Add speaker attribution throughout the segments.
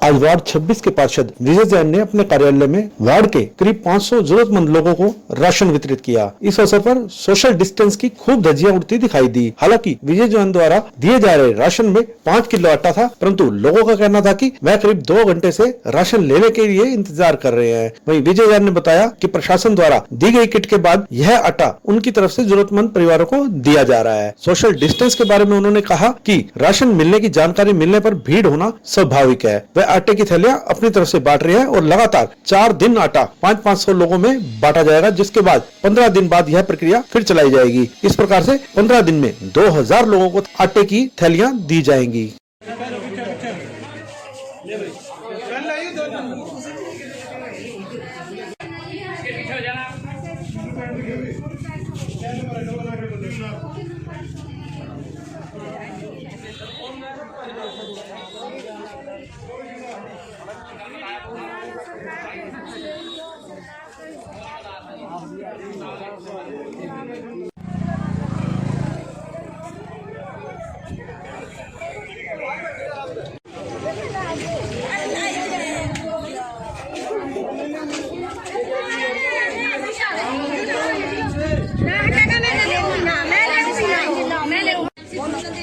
Speaker 1: आज वार्ड 26 के पार्षद विजय जैन ने अपने कार्यालय में वार्ड के करीब 500 जरूरतमंद लोगों को राशन वितरित किया। इस अवसर पर सोशल डिस्टेंस की खूब धज्जियां उड़ती दिखाई दी। हालांकि विजय जैन द्वारा दिए जा रहे राशन में 5 किलो आटा था, परंतु लोगों का कहना था कि वह करीब 2 घंटे से राशन लेने के लिए इंतजार कर रहे हैं। वहीं विजय जैन ने बताया कि प्रशासन द्वारा दी गई किट के बाद यह आटा उनकी तरफ से जरूरतमंद परिवारों को दिया जा रहा है। सोशल डिस्टेंस के बारे में उन्होंने कहा कि राशन मिलने की जानकारी मिलने पर भीड़ होना स्वाभाविक है। वह आटे की थैलियां अपनी तरफ से बांट रहे हैं और लगातार 4 दिन आटा 500-500 लोगों में बांटा जाएगा, जिसके बाद 15 दिन बाद यह प्रक्रिया फिर चलाई जाएगी। इस प्रकार से 15 दिन में 2000 लोगों को आटे की थैलियां दी जाएंगी।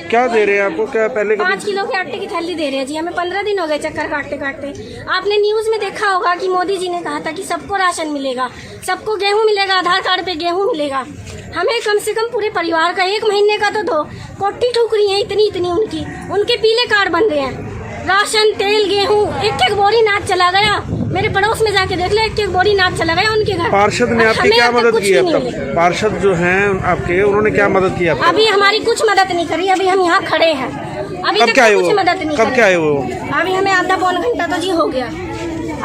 Speaker 1: क्या दे रहे हैं आपको? क्या पहले
Speaker 2: 5 किलो के आटे की थैली दे रहे हैं जी। हमें 15 दिन हो गए चक्कर काटते काटते। आपने न्यूज में देखा होगा कि मोदी जी ने कहा था कि सबको राशन मिलेगा, सबको गेहूं मिलेगा, आधार कार्ड पे गेहूं मिलेगा। हमें कम से कम पूरे परिवार का 1 महीने का तो 2 कोटी ठुकरी है, इतनी उनके पीले कार्ड बन रहे हैं। राशन, तेल, गेहूं, एक बोरी नाच चला गया। मेरे पड़ोस में जाके देख ले, एक बोरी नाच चला गया उनके घर।
Speaker 1: पार्षद ने आपकी क्या मदद की? अब तक पार्षद जो हैं आपके, उन्होंने क्या मदद की?
Speaker 2: अभी हमारी कुछ मदद नहीं करी। अभी हम यहाँ खड़े हैं, अभी तक कुछ मदद नहीं।
Speaker 1: कब क्या है वो?
Speaker 2: अभी हमें आधा पौन घंटा तो जी हो गया।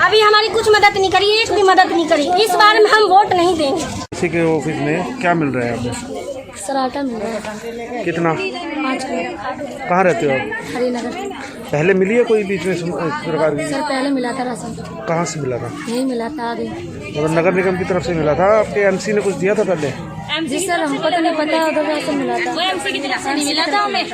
Speaker 2: अभी हमारी कुछ मदद नहीं करी, एक भी मदद नहीं करी। इस बार में हम वोट नहीं देंगे।
Speaker 1: किसी के ऑफिस में क्या मिल रहा है आपको?
Speaker 2: सर आटा मिल रहा है।
Speaker 1: कितना?
Speaker 2: 5 किलो।
Speaker 1: कहाँ रहते हो आप?
Speaker 2: हरिनगर।
Speaker 1: पहले मिली है कोई बीच में सरकार की?
Speaker 2: सर पहले मिला था राशन।
Speaker 1: कहाँ से मिला था?
Speaker 2: यही मिला था आगे,
Speaker 1: मतलब नगर निगम की तरफ से मिला था? आपके एमसी ने कुछ दिया था पहले?
Speaker 2: जी सर हमको तो नहीं पता, उधर राशन मिला था।
Speaker 3: वो एमसी की तरफ से नहीं मिला था हमें,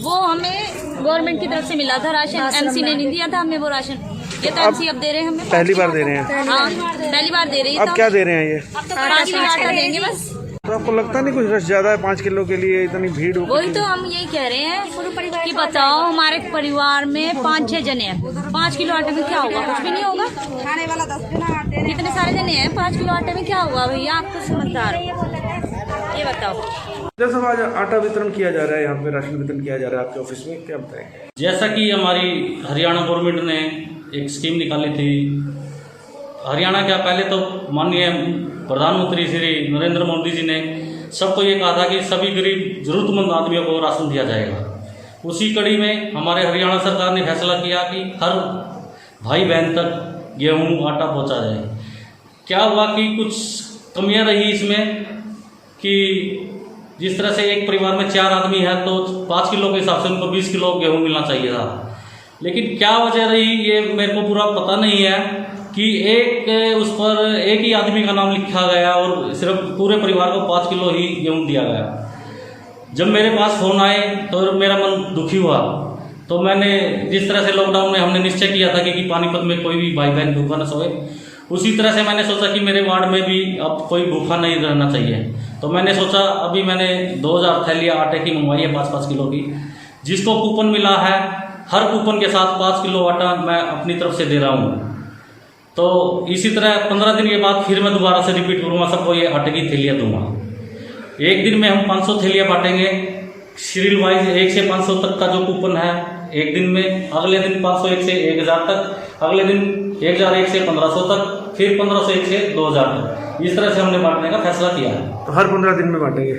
Speaker 3: वो हमें गवर्नमेंट की तरफ से मिला था राशन। एमसी ने नहीं दिया था हमें वो राशन। ये तो एमसी अब दे रहे हैं हमें।
Speaker 1: पहली बार दे रहे हैं?
Speaker 3: हाँ पहली बार दे रही है।
Speaker 1: अब क्या दे रहे हैं ये?
Speaker 3: अब तो 5 किलो आटा देंगे बस।
Speaker 1: तो आपको लगता नहीं कुछ रश ज्यादा है 5 किलो के लिए इतनी भीड़ हो?
Speaker 3: वही तो हम यही कह रहे हैं कि बताओ, हमारे परिवार में 5-6 जने हैं, 5 किलो आटे में क्या होगा? कुछ भी नहीं होगा। खाने वाला 10 दिन कितने सारे जने हैं, 5 किलो आटे में क्या होगा? भैया आप तो समझदार हो, ये बताओ।
Speaker 1: जैसा आज आटा वितरण किया जा रहा है, यहाँ पे राशन वितरण किया जा रहा है आपके ऑफिस में, क्या बताएंगे?
Speaker 4: जैसा कि हमारी हरियाणा गवर्नमेंट ने एक स्कीम निकाली थी, हरियाणा क्या पहले तो माननीय प्रधानमंत्री श्री नरेंद्र मोदी जी ने सबको ये कहा था कि सभी गरीब जरूरतमंद आदमियों को राशन दिया जाएगा। उसी कड़ी में हमारे हरियाणा सरकार ने फैसला किया कि हर भाई बहन तक गेहूं आटा पहुंचा जाए। क्या हुआ कि कुछ कमियां रही इसमें कि जिस तरह से एक परिवार में 4 आदमी है तो 5 किलो के हिसाब से उनको 20 किलो गेहूं मिलना चाहिए था। लेकिन क्या वजह रही ये मेरे को पूरा पता नहीं है कि उस पर एक ही आदमी का नाम लिखा गया और सिर्फ पूरे परिवार को 5 किलो ही गेहूं दिया गया। जब मेरे पास फ़ोन आए तो मेरा मन दुखी हुआ। तो मैंने जिस तरह से लॉकडाउन में हमने निश्चय किया था कि पानीपत में कोई भी भाई बहन भूखा न सोए, उसी तरह से मैंने सोचा कि मेरे वार्ड में भी अब कोई भूखा नहीं रहना चाहिए। तो मैंने सोचा अभी मैंने 2000 थैलियाँ आटे की मंगवाई है 5-5 किलो की। जिसको कूपन मिला है हर कूपन के साथ 5 किलो आटा मैं अपनी तरफ से दे रहा हूँ। तो इसी तरह 15 दिन के बाद फिर मैं दोबारा से रिपीट करूँगा, सबको ये आटे की थैलियाँ दूंगा। एक दिन में हम 500 थैलियाँ बांटेंगे सीरियल वाइज, 1 से 500 तक का जो कूपन है एक दिन में। अगले दिन 501 से 1000 तक, अगले दिन 1001 से 1500 तक, फिर 1501 से 2000 तक। इस तरह से हमने बांटने का फैसला किया है।
Speaker 1: तो हर 15 दिन में बांटेंगे?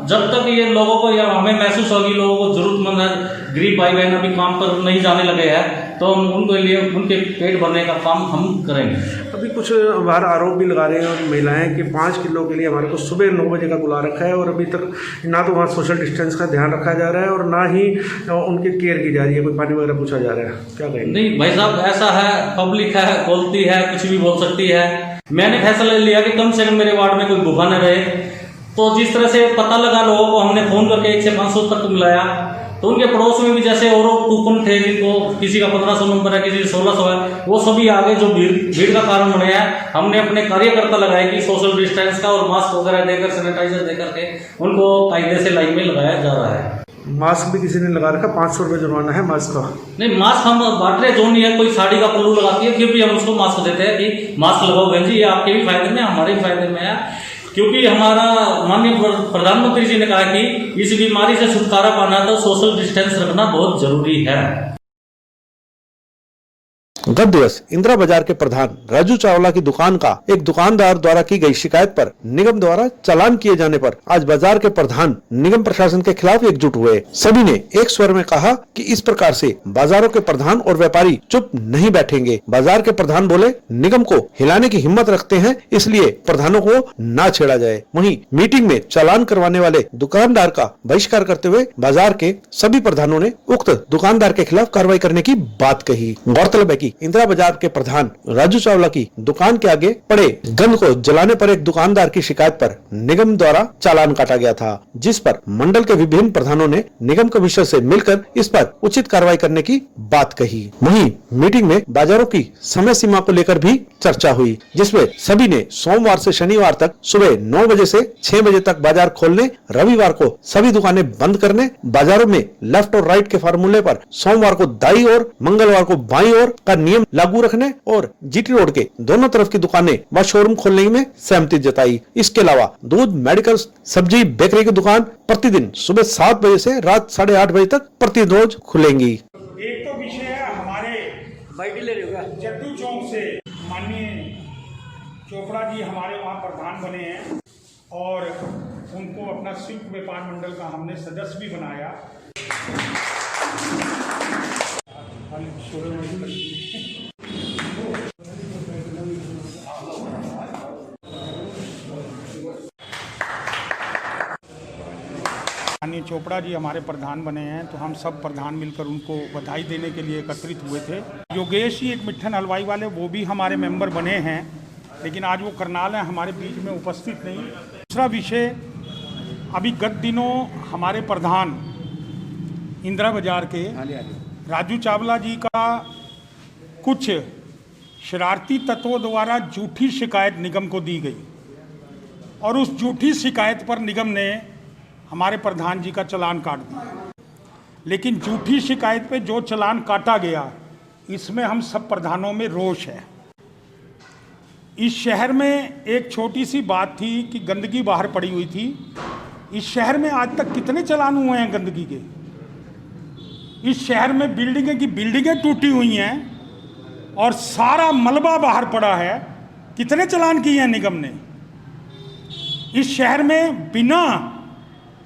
Speaker 4: जब तक ये लोगों को या हमें महसूस होगी लोगों को जरूरतमंद है, गरीब भाई बहन अभी काम पर नहीं जाने लगे हैं, तो हम उनके लिए उनके पेट भरने का काम हम करेंगे।
Speaker 1: अभी कुछ बाहर आरोप भी लगा रहे हैं महिलाएं कि 5 किलो के लिए हमारे को सुबह 9 बजे का बुला रखा है और अभी तक ना तो वहाँ सोशल डिस्टेंस का ध्यान रखा जा रहा है और ना ही उनकी केयर की जा रही है, कोई पानी वगैरह पूछा जा रहा है। क्या कहेंगे?
Speaker 4: नहीं भाई साहब, ऐसा है, पब्लिक है, बोलती है, कुछ भी बोल सकती है। मैंने फैसला लिया कि कम से कम मेरे वार्ड में कोई भूखा न रहे। तो जिस तरह से पता लगा लोगों को, हमने फ़ोन करके 1 से 500 तक मिलाया। तो उनके पड़ोस में भी जैसे और कूपन थे जिनको किसी का 1500 नंबर है, किसी 1600 है, वो सभी आगे जो भीड़ का कारण बने हैं, हमने अपने कार्यकर्ता लगाए कि सोशल डिस्टेंस का और मास्क वगैरह देकर, सैनिटाइजर देकर के उनको कायदे से लाइन में लगाया जा रहा है।
Speaker 1: मास्क भी किसी ने लगा रखा, 500 रुपये जुर्माना है मास्क का।
Speaker 4: नहीं, मास्क हम बांट रहे, जो नहीं है, कोई साड़ी का पल्लू लगाती है फिर भी हम उसको मास्क देते हैं कि मास्क लगाओ बहन जी, ये आपके भी फायदे में, हमारे भी फायदे में है। क्योंकि हमारा माननीय प्रधानमंत्री जी ने कहा कि इस बीमारी से छुटकारा पाना है तो सोशल डिस्टेंस रखना बहुत जरूरी है। गत दिवस इंदिरा बाजार के प्रधान राजू चावला की दुकान का एक दुकानदार द्वारा की गई शिकायत पर निगम द्वारा चालान किए जाने पर आज बाजार के प्रधान निगम प्रशासन के खिलाफ एकजुट हुए। सभी ने एक स्वर में कहा कि इस प्रकार से बाजारों के प्रधान और व्यापारी चुप नहीं बैठेंगे। बाजार के प्रधान बोले, निगम को हिलाने की हिम्मत रखते हैं, इसलिए प्रधानों को ना छेड़ा जाए। वहीं मीटिंग में चालान करवाने वाले दुकानदार का बहिष्कार करते हुए बाजार के सभी प्रधानों ने उक्त दुकानदार के खिलाफ कार्रवाई करने की बात कही। गौरतलब है कि इंदिरा बाजार के प्रधान राजू चावला की दुकान के आगे पड़े गंद को जलाने पर एक दुकानदार की शिकायत पर निगम द्वारा चालान काटा गया था, जिस पर मंडल के विभिन्न प्रधानों ने निगम कमिश्नर से मिलकर इस पर उचित कार्रवाई करने की बात कही। वहीं मीटिंग में बाजारों की समय सीमा को लेकर भी चर्चा हुई, जिसमें सभी ने सोमवार से शनिवार तक सुबह 9 बजे से 6 बजे तक बाजार खोलने, रविवार को सभी दुकानें बंद करने, बाजारों में लेफ्ट और राइट के फार्मूले पर सोमवार को दाईं ओर, मंगलवार को बाईं ओर का नियम लागू रखने और जीटी रोड के दोनों तरफ की दुकानें व शोरूम खोलने में सहमति जताई। इसके अलावा दूध, मेडिकल, सब्जी, बेकरी की दुकान प्रतिदिन सुबह 7 बजे से रात 8:30 बजे तक प्रतिदिन रोज खुलेंगी।
Speaker 5: एक तो विषय है हमारे जद्दू चौक से माननीय चोपड़ा जी हमारे वहाँ प्रधान बने हैं और उनको अपना संयुक्त व्यापार मंडल का हमने सदस्य भी बनाया। माननीय चोपड़ा जी हमारे प्रधान बने हैं, तो हम सब प्रधान मिलकर उनको बधाई देने के लिए एकत्रित हुए थे। योगेश जी एक मिठन हलवाई वाले, वो भी हमारे मेंबर बने हैं, लेकिन आज वो करनाल हैं, हमारे बीच में उपस्थित नहीं। दूसरा विषय, अभी गत दिनों हमारे प्रधान इंदिरा बाजार के राजू चावला जी का कुछ शरारती तत्वों द्वारा झूठी शिकायत निगम को दी गई और उस झूठी शिकायत पर निगम ने हमारे प्रधान जी का चालान काट दिया। लेकिन झूठी शिकायत पे जो चालान काटा गया, इसमें हम सब प्रधानों में रोष है। इस शहर में एक छोटी सी बात थी कि गंदगी बाहर पड़ी हुई थी। इस शहर में आज तक कितने चालान हुए हैं गंदगी के? इस शहर में बिल्डिंगें टूटी हुई हैं और सारा मलबा बाहर पड़ा है। कितने चालान किए हैं निगम ने? इस शहर में बिना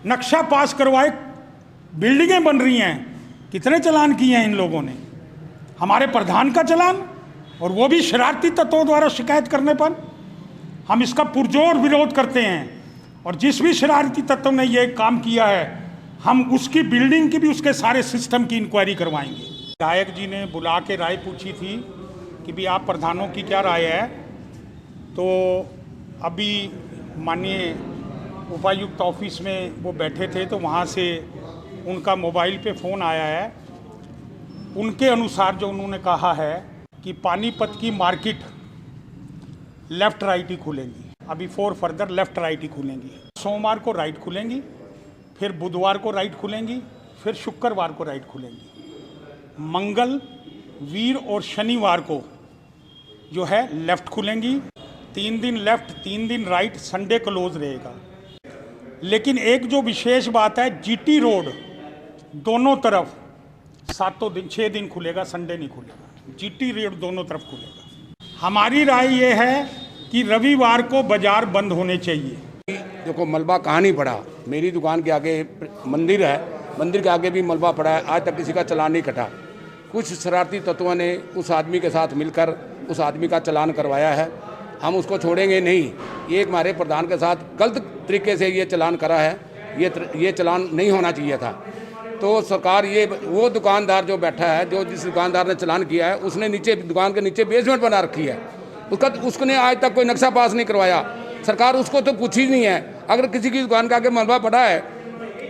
Speaker 5: नक्शा पास करवाए बिल्डिंगें बन रही हैं। कितने चालान किए हैं इन लोगों ने? हमारे प्रधान का चालान, और वो भी शरारती तत्वों द्वारा शिकायत करने पर। हम इसका पुरजोर विरोध करते हैं और जिस भी शरारती तत्व ने ये काम किया है, हम उसकी बिल्डिंग की भी, उसके सारे सिस्टम की इंक्वायरी करवाएंगे। विधायक जी ने बुला के राय पूछी थी कि भी आप प्रधानों की क्या राय है, तो अभी माननीय उपायुक्त ऑफिस में वो बैठे थे, तो वहाँ से उनका मोबाइल पे फ़ोन आया है। उनके अनुसार जो उन्होंने कहा है कि पानीपत की मार्केट लेफ़्ट राइट ही खुलेंगी, अभी 4 फर्दर लेफ़्ट राइट ही खुलेंगी। सोमवार को राइट खुलेंगी, फिर बुधवार को राइट खुलेंगी, फिर शुक्रवार को राइट खुलेंगी। मंगल, वीर और शनिवार को जो है लेफ़्ट खुलेंगी। 3 दिन लेफ़्ट, 3 दिन राइट, संडे क्लोज रहेगा। लेकिन एक जो विशेष बात है, जीटी रोड दोनों तरफ 7 दिन 6 दिन खुलेगा, संडे नहीं खुलेगा। जीटी रोड दोनों तरफ खुलेगा। हमारी राय ये है कि रविवार को बाजार बंद होने चाहिए।
Speaker 6: देखो मलबा कहाँ नहीं पड़ा, मेरी दुकान के आगे मंदिर है, मंदिर के आगे भी मलबा पड़ा है, आज तक किसी का चालान नहीं कटा। कुछ शरारती तत्वों ने उस आदमी के साथ मिलकर उस आदमी का चालान करवाया है, हम उसको छोड़ेंगे नहीं। ये हमारे प्रधान के साथ गलत तरीके से ये चालान करा है, ये चालान नहीं होना चाहिए था। तो सरकार, ये वो दुकानदार जो बैठा है, जो जिस दुकानदार ने चालान किया है, उसने नीचे दुकान के नीचे बेसमेंट बना रखी है, उसने आज तक कोई नक्शा पास नहीं करवाया। सरकार उसको तो पूछी नहीं है। अगर किसी की दुकान का आगे मलबा पड़ा है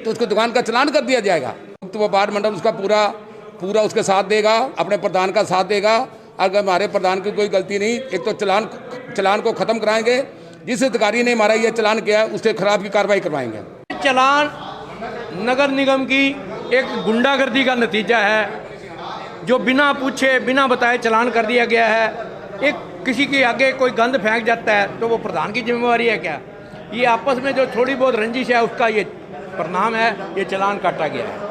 Speaker 6: तो उसको दुकान का चालान कर दिया जाएगा। तो वार्ड मंडल उसका पूरा उसके साथ देगा, अपने प्रधान का साथ देगा। अगर हमारे प्रधान की कोई गलती नहीं, एक तो चलान को ख़त्म कराएंगे, जिस अधिकारी ने हमारा ये चलान किया है उसके खिलाफ की कार्रवाई करवाएंगे।
Speaker 7: चलान नगर निगम की एक गुंडागर्दी का नतीजा है, जो बिना पूछे बिना बताए चलान कर दिया गया है। एक किसी के आगे कोई गंद फेंक जाता है तो वो प्रधान की जिम्मेवारी है क्या? ये आपस में जो थोड़ी बहुत रंजिश है उसका ये परिणाम है, ये चलान काटा गया है।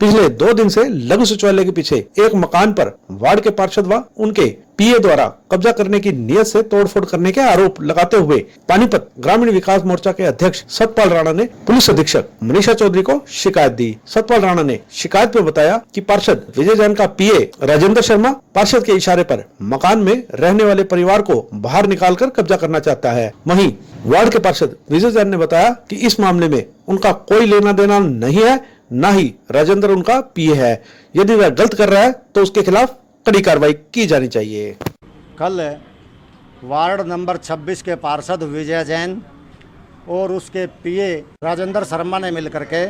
Speaker 1: पिछले 2 दिन से लघु सचिवालय के पीछे एक मकान पर वार्ड के पार्षद व उनके पीए द्वारा कब्जा करने की नियत से तोड़फोड़ करने के आरोप लगाते हुए पानीपत ग्रामीण विकास मोर्चा के अध्यक्ष सतपाल राणा ने पुलिस अधीक्षक मनीषा चौधरी को शिकायत दी। सतपाल राणा ने शिकायत में बताया कि पार्षद विजय जैन का पीए राजेंद्र शर्मा पार्षद के इशारे पर मकान में रहने वाले परिवार को बाहर निकालकर कब्जा करना चाहता है। वहीं वार्ड के पार्षद विजय जैन ने बताया कि इस मामले में उनका कोई लेना देना नहीं है, ना ही राजेंद्र उनका पीए है। यदि वह गलत कर रहा है तो उसके खिलाफ कड़ी कार्रवाई की जानी चाहिए।
Speaker 8: कल वार्ड नंबर 26 के पार्षद विजय जैन और उसके पीए राजेंद्र शर्मा ने मिलकर के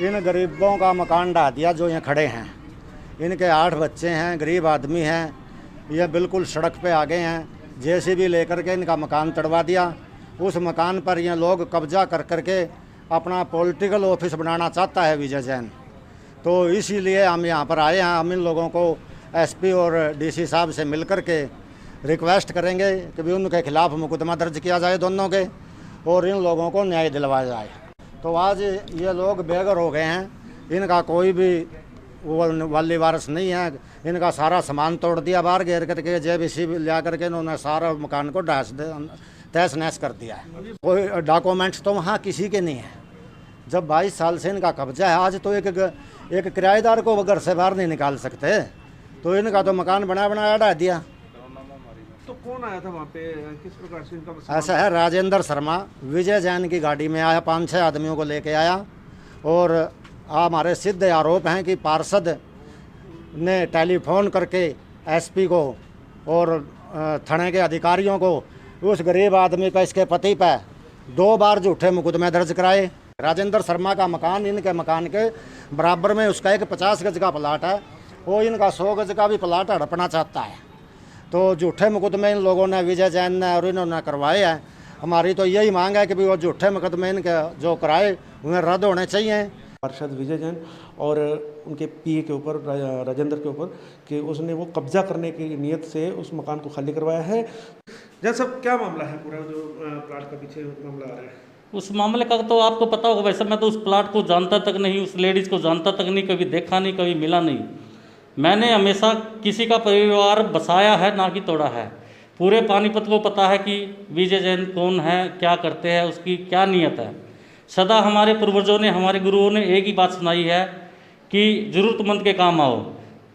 Speaker 8: इन गरीबों का मकान ढा दिया जो यहाँ खड़े हैं। इनके 8 बच्चे हैं, गरीब आदमी हैं, ये बिल्कुल सड़क पे आ गए हैं। जेसीबी लेकर के इनका मकान तोड़वा दिया। उस मकान पर ये लोग कब्जा कर करके अपना पॉलिटिकल ऑफिस बनाना चाहता है विजय जैन। तो इसीलिए हम यहाँ पर आए हैं। हम इन लोगों को एसपी और डीसी साहब से मिलकर के रिक्वेस्ट करेंगे कि भी उनके खिलाफ मुकदमा दर्ज किया जाए दोनों के, और इन लोगों को न्याय दिलवाया जाए। तो आज ये लोग बेघर हो गए हैं, इनका कोई भी वाली वारस नहीं है। इनका सारा सामान तोड़ दिया, बाहर घेर करके JCB ला करके इन्होंने सारा मकान को तहस नहस कर दिया है। कोई डॉक्यूमेंट्स तो वहाँ किसी के नहीं है। जब 22 साल से इनका कब्जा है, आज तो एक किराएदार को घर से बाहर नहीं निकाल सकते, तो इनका तो मकान बनाया ढा दिया।
Speaker 1: तो कौन आया था वहाँ पे, किस प्रकार से इनका?
Speaker 8: ऐसा है, राजेंद्र शर्मा विजय जैन की गाड़ी में आया, 5-6 आदमियों को लेके आया, और हमारे सिद्ध आरोप हैं कि पार्षद ने टेलीफोन करके एसपी को और थाने के अधिकारियों को उस गरीब आदमी पर, इसके पति पर 2 बार झूठे मुकदमे दर्ज कराए। राजेंद्र शर्मा का मकान इनके मकान के बराबर में उसका एक 50 गज का प्लाट है, वो इनका 100 गज का भी प्लाट हड़पना चाहता है। तो झूठे मुकदमे इन लोगों ने, विजय जैन ने और इन्होंने करवाए हैं। हमारी तो यही मांग है कि भी वो झूठे मुकदमे इनके जो कराए उन्हें रद्द होने चाहिए।
Speaker 1: पार्षद विजय जैन और उनके पीए के ऊपर, राजेंद्र के ऊपर, कि उसने वो कब्जा करने की नियत से उस मकान को खाली करवाया है। जैन साहब, क्या मामला है पूरा जो प्लाट का पीछे मामला आ रहा है?
Speaker 4: उस मामले का तो आपको पता होगा। वैसे मैं तो उस प्लाट को जानता तक नहीं, उस लेडीज़ को जानता तक नहीं, कभी देखा नहीं, कभी मिला नहीं। मैंने हमेशा किसी का परिवार बसाया है, ना कि तोड़ा है। पूरे पानीपत को पता है कि विजय जैन कौन है, क्या करते हैं, उसकी क्या नीयत है। सदा हमारे पूर्वजों ने, हमारे गुरुओं ने एक ही बात सुनाई है कि ज़रूरतमंद के काम आओ।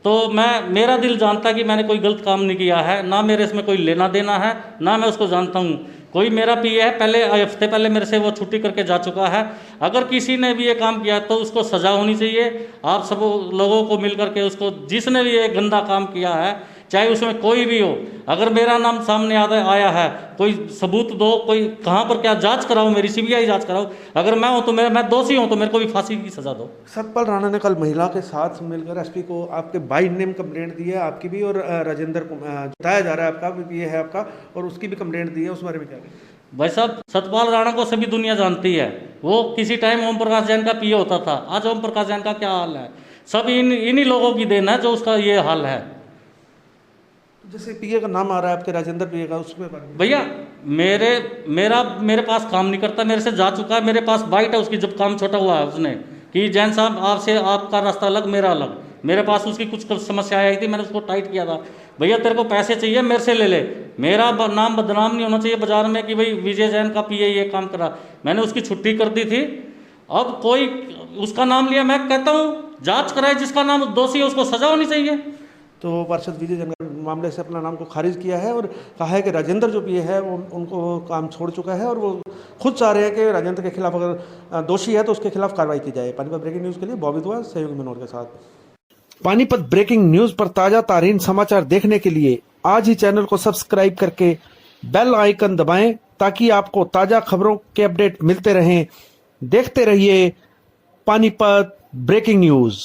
Speaker 4: तो मेरा दिल जानता कि मैंने कोई गलत काम नहीं किया है, ना मेरे इसमें कोई लेना देना है, ना मैं उसको जानता हूँ। कोई मेरा पीए है, पहले हफ्ते पहले मेरे से वो छुट्टी करके जा चुका है। अगर किसी ने भी ये काम किया तो उसको सज़ा होनी चाहिए। आप सब लोगों को मिल करके उसको, जिसने भी ये गंदा काम किया है, चाहे उसमें कोई भी हो, अगर मेरा नाम सामने आया है, कोई सबूत दो, कोई कहाँ पर क्या जांच कराओ, मेरी CBI जांच कराओ। अगर मैं हूँ तो मैं दोषी हूँ तो मेरे को भी फांसी की सज़ा दो।
Speaker 1: सतपाल राणा ने कल महिला के साथ मिलकर एसपी को आपके बाई नेम कंप्लेंट दी है, आपकी भी, और राजेंद्र को बताया जा रहा है आपका भी ये है आपका, और उसकी भी कंप्लेंट दी है। उस बारे में क्या कहें?
Speaker 4: भाई साहब, सतपाल राणा को सभी दुनिया जानती है। वो किसी टाइम ओम प्रकाश जैन का पीए होता था। आज ओम प्रकाश जैन का क्या हाल है? सब इन्हीं लोगों की देन है जो उसका ये हाल है।
Speaker 1: जैसे पीए का नाम आ रहा है आपके, राजेंद्र पीए का, उसमें
Speaker 4: भैया मेरे पास काम नहीं करता, मेरे से जा चुका है। मेरे पास बाइट है उसकी, जब काम छोटा हुआ है उसने कि जैन साहब आपसे, आपका रास्ता अलग, मेरा अलग। मेरे पास उसकी कुछ समस्या आई थी, मैंने उसको टाइट किया था। भैया तेरे को पैसे चाहिए, मेरे से ले ले, मेरा नाम बदनाम नहीं होना चाहिए बाजार में कि भाई विजय जैन का पीए ये काम करा। मैंने उसकी छुट्टी कर दी थी। अब कोई उसका नाम लिया, मैं कहता हूँ जांच कराए, जिसका नाम दोषी है उसको सजा होनी चाहिए।
Speaker 1: तो पार्षद विजय जैन मामले से अपना नाम को खारिज किया है और कहा है कि राजेंद्र जो पीए है वो उनको काम छोड़ चुका है, और वो खुद चाह रहे हैं कि राजेंद्र के खिलाफ अगर दोषी है तो उसके खिलाफ कार्रवाई की जाए। पानीपत ब्रेकिंग न्यूज़ के लिए बॉबी दुआ, सहयोगी मनोहर के साथ। पानीपत ब्रेकिंग न्यूज़ पर ताजा तारीन समाचार देखने के लिए आज ही चैनल को सब्सक्राइब करके बेल आइकन दबाएं, ताकि आपको ताजा खबरों के अपडेट मिलते रहें। देखते रहिए पानीपत ब्रेकिंग न्यूज।